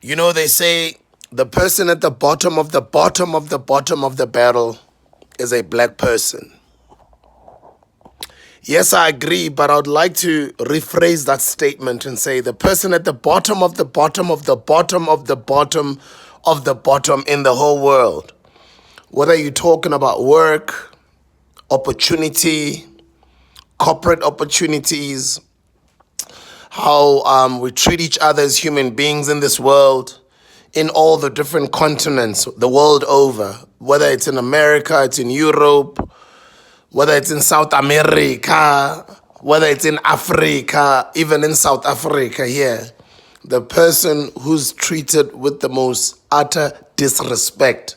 You know, they say the person at the bottom of the bottom of the bottom of the barrel is a black person. Yes, I agree, but I would like to rephrase that statement and say the person at the bottom of the bottom of the bottom of the bottom of the bottom in the whole world, whether you're talking about work, opportunity, corporate opportunities, how we treat each other as human beings in this world, in all the different continents, the world over, whether it's in America, it's in Europe, whether it's in South America, whether it's in Africa, even in South Africa here, the person who's treated with the most utter disrespect,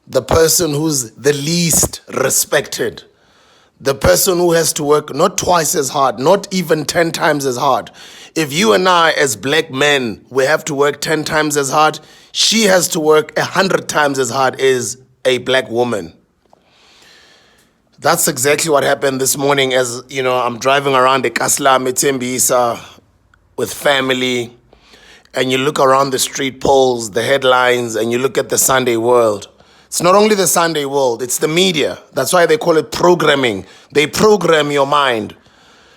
the person who's the least respected, the person who has to work not twice as hard, not even 10 times as hard. If you and I as black men, we have to work 10 times as hard, she has to work 100 times as hard as a black woman. That's exactly what happened this morning as, you know, I'm driving around the Kasla Metimbisa with family, and you look around the street polls, the headlines, and you look at the Sunday World. It's not only the Sunday World, it's the media. That's why they call it programming. They program your mind.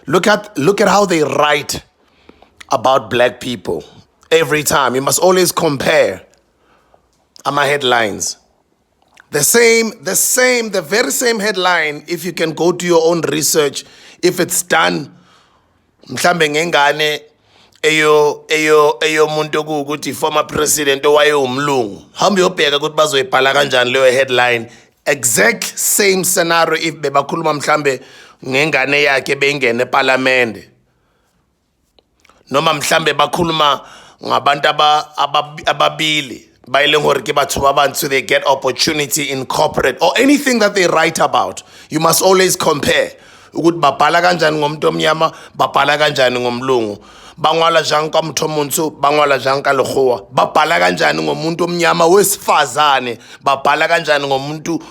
Look at how they write about black people every time. You must always compare my headlines. The very same headline, if you can go do your own research, if it's done, mhlambe ngengane eyo muntu ukuthi former president owaye umlungu hamba uyobheka ukuthi bazoyibhala kanjani leyo headline, exact same scenario if bebakhuluma mhlambe ngengane yakhe bengene eParliament, noma mhlambe bakhuluma ngabantu ababili bayile ngore ke batho ba bantu, they get opportunity in corporate or anything that they write about. You must always compare ukuthi babhala kanjani ngomuntu omnyama, babhala kanjani ngomlungu, bangwala jang ka motho montsho, bangwala jang ka lekgowa, babhala kanjani ngomuntu omnyama wesifazane, babhala kanjani ngomuntu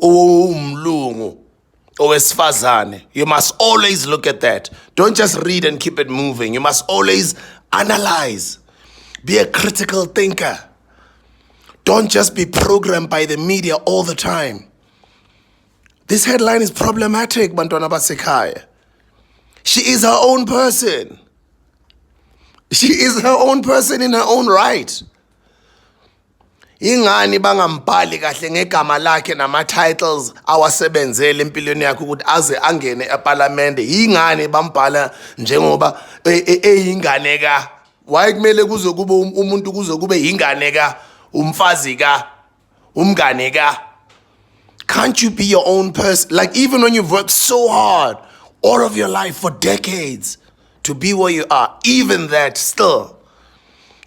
umlungu owesifazane. You must always look at that. Don't just read and keep it moving. You must always analyze. Be a critical thinker. Don't just be programmed by the media all the time. This headline is problematic, Bantwana Basekhaya. She is her own person. She is her own person in her own right. Ingani bangambhali kahle ngegama lakhe nama-titles awasebenzele empilweni yakhe ukuthi aze angene eParliament. Ingani bambhala njengoba eyingane ka. Why kumele kuze kube umuntu kuze kube ingane ka, umfazi ka, umngane ka? Can't you be your own person? Like, even when you've worked so hard all of your life for decades to be where you are, even that still,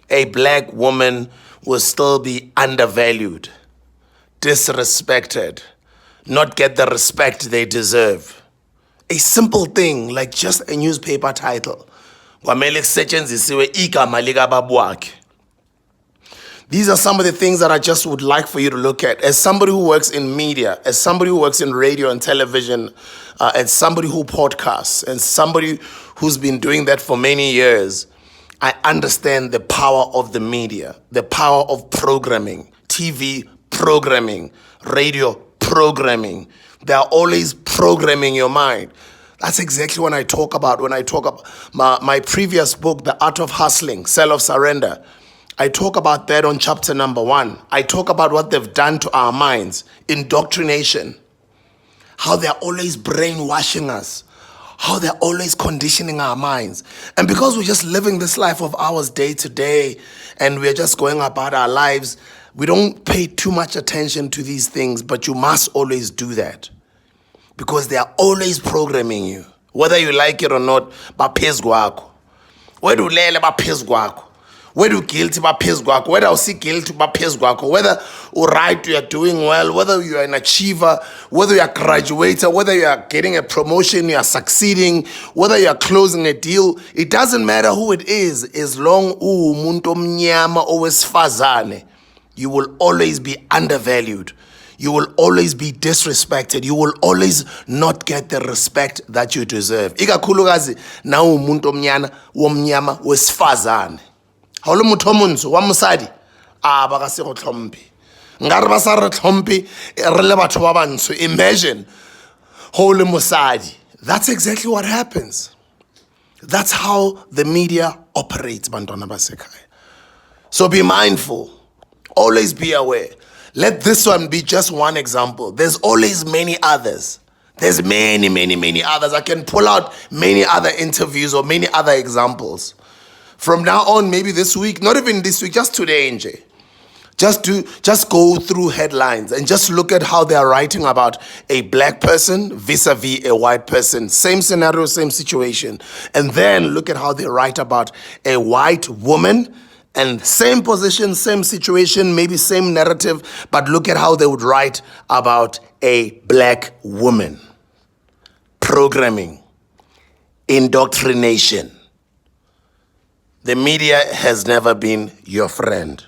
a black woman will still be undervalued, disrespected, not get the respect they deserve. A simple thing like just a newspaper title. These are some of the things that I just would like for you to look at. As somebody who works in media, as somebody who works in radio and television, as somebody who podcasts, and somebody who's been doing that for many years, I understand the power of the media, the power of programming, TV programming, radio programming. They are always programming your mind. That's exactly what I talk about when I talk about my previous book, The Art of Hustling, Sell of Surrender. I talk about that on chapter number 1. I talk about what they've done to our minds, indoctrination, how they're always brainwashing us, how they're always conditioning our minds. And because we're just living this life of ours day to day, and we're just going about our lives, we don't pay too much attention to these things, but you must always do that. Because they are always programming you. Whether you like it or not, baphezu kwakho. Whether ulele baphezu kwakho. Whether you guilty baphezu kwakho. Whether you see guilty baphezu kwakho. Whether you right, you are doing well. Whether you are an achiever. Whether you are a graduator. Whether you are getting a promotion, you are succeeding. Whether you are closing a deal. It doesn't matter who it is. As long umuntu omnyama owesifazane, you will always be undervalued. You will always be disrespected. You will always not get the respect that you deserve. Ikakhulukazi na umuntu omnyama wesifazane. Ha o le motho o montsho wa mosadi ba ka se go tlhomphe nka re ba sa re tlhomphe re le batho ba bantsho. Imagine ha o le mosadi. That's exactly what happens. That's how the media operates, bantwana basekhaya. So be mindful. Always be aware. Let this one be just one example. There's always many others. There's many, many, many others. I can pull out many other interviews or many other examples. From now on, maybe this week, not even this week, just today, NJ. Just go through headlines and just look at how they are writing about a black person vis-a-vis a white person. Same scenario, same situation. And then look at how they write about a white woman and same position, same situation, maybe same narrative, but look at how they would write about a black woman. Programming, indoctrination. The media has never been your friend.